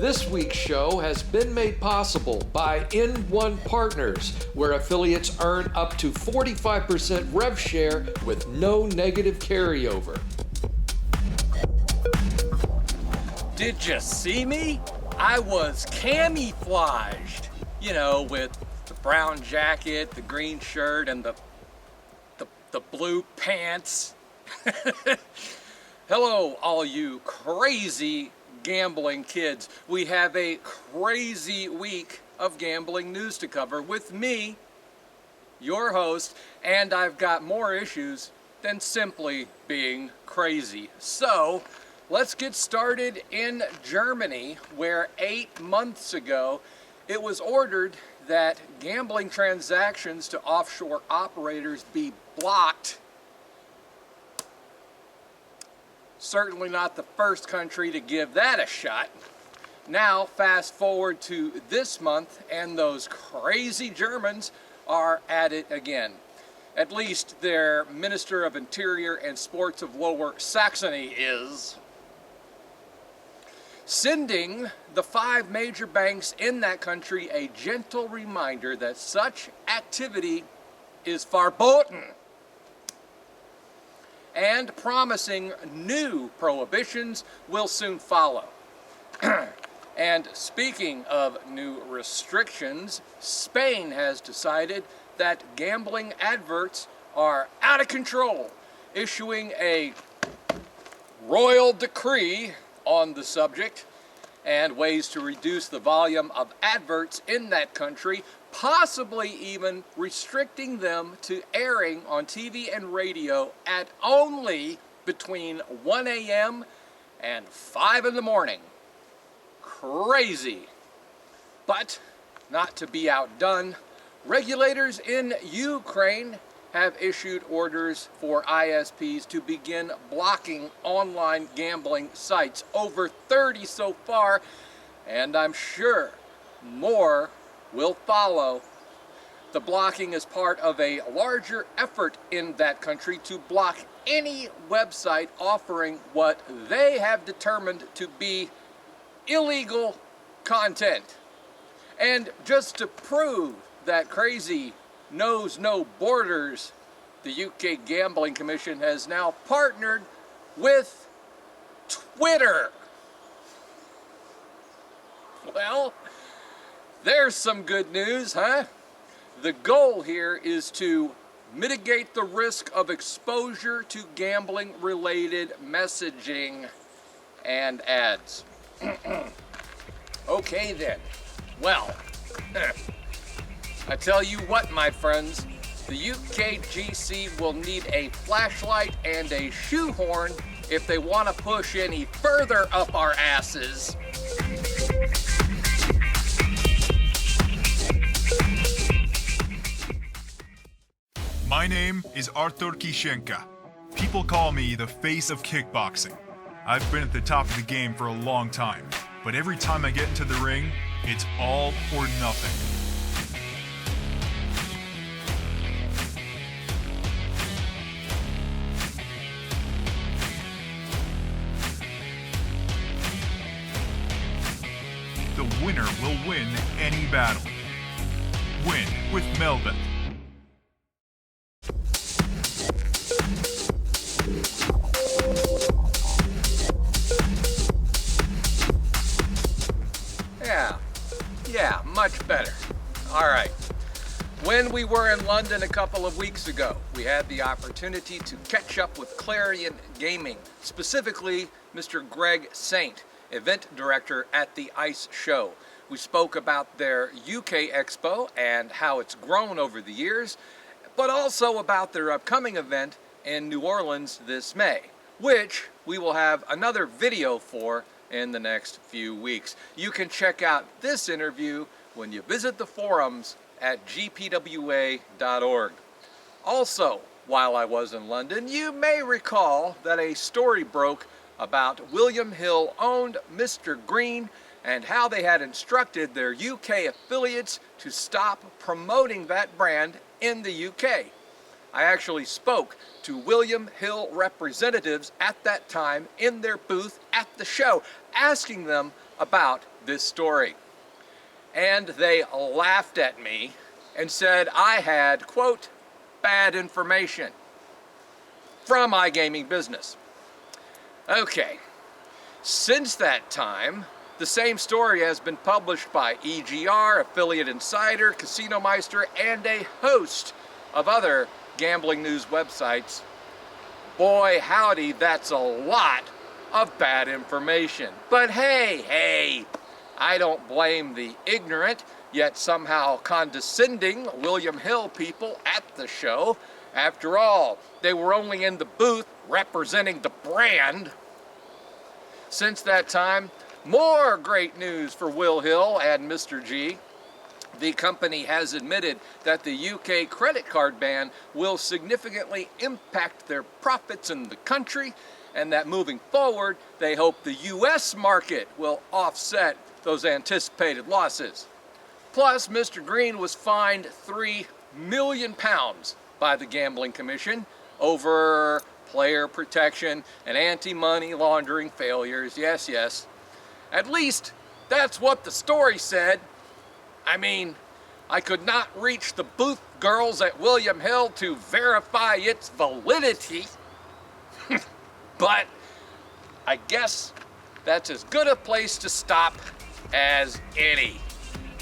This week's show has been made possible by N1 Partners, where affiliates earn up to 45% rev share with no negative carryover. Did you see me? I was camouflaged, you know, with the brown jacket, the green shirt, and the blue pants. Hello, all you crazy gambling kids. We have a crazy week of gambling news to cover with me, your host, and I've got more issues than simply being crazy. So, let's get started in Germany, where 8 months ago it was ordered that gambling transactions to offshore operators be blocked. Certainly not the first country to give that a shot. Now, fast forward to this month, and those crazy Germans are at it again. At least their Minister of Interior and Sports of Lower Saxony is. Sending the 5 major banks in that country a gentle reminder that such activity is verboten, and promising new prohibitions will soon follow. And speaking of new restrictions, Spain has decided that gambling adverts are out of control, issuing a royal decree on the subject and ways to reduce the volume of adverts in that country, possibly even restricting them to airing on TV and radio at only between 1 a.m. and 5 in the morning. Crazy. But not to be outdone, regulators in Ukraine have issued orders for ISPs to begin blocking online gambling sites. Over 30 so far, and I'm sure more will follow. The blocking is part of a larger effort in that country to block any website offering what they have determined to be illegal content. And just to prove that crazy knows no borders, the UK Gambling Commission has now partnered with Twitter. Well, there's some good news, huh? The goal here is to mitigate the risk of exposure to gambling-related messaging and ads. Okay then. Well, I tell you what, my friends, the UKGC will need a flashlight and a shoehorn if they want to push any further up our asses. My name is Artur Kishenka. People call me the face of kickboxing. I've been at the top of the game for a long time, but every time I get into the ring, it's all or nothing. The winner will win any battle. Win with Melbet. Yeah, much better. All right. When we were in London a couple of weeks ago, we had the opportunity to catch up with Clarion Gaming, specifically Mr. Greg Saint, event director at the ICE show. We spoke about their UK Expo and how it's grown over the years, but also about their upcoming event in New Orleans this May, which we will have another video for in the next few weeks. You can check out this interview when you visit the forums at gpwa.org. Also, while I was in London, you may recall that a story broke about William Hill-owned Mr. Green and how they had instructed their UK affiliates to stop promoting that brand in the UK. I actually spoke to William Hill representatives at that time in their booth at the show, asking them about this story. And they laughed at me and said I had, quote, bad information from iGaming business. Okay, since that time, the same story has been published by EGR, Affiliate Insider, Casino Meister, and a host of other gambling news websites. Boy, howdy, that's a lot of bad information. But hey, I don't blame the ignorant, yet somehow condescending William Hill people at the show. After all, they were only in the booth representing the brand. Since that time, more great news for Will Hill and Mr. G. The company has admitted that the UK credit card ban will significantly impact their profits in the country, and that moving forward, they hope the US market will offset those anticipated losses. Plus, Mr. Green was fined £3 million by the Gambling Commission over player protection and anti-money laundering failures. Yes. At least that's what the story said. I mean, I could not reach the booth girls at William Hill to verify its validity. But I guess that's as good a place to stop as any.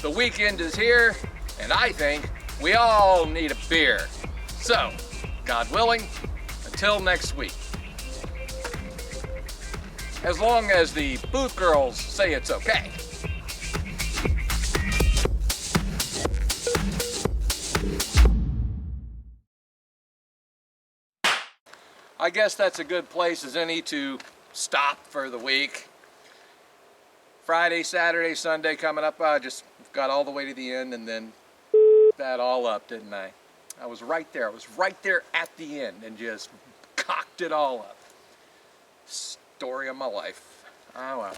The weekend is here, and I think we all need a beer. So, God willing, until next week. As long as the booth girls say it's okay. I guess that's a good place as any to stop for the week. Friday, Saturday, Sunday coming up. I just got all the way to the end and then that all up, didn't I? I was right there. I was right there at the end and just cocked it all up. Story of my life. Oh well.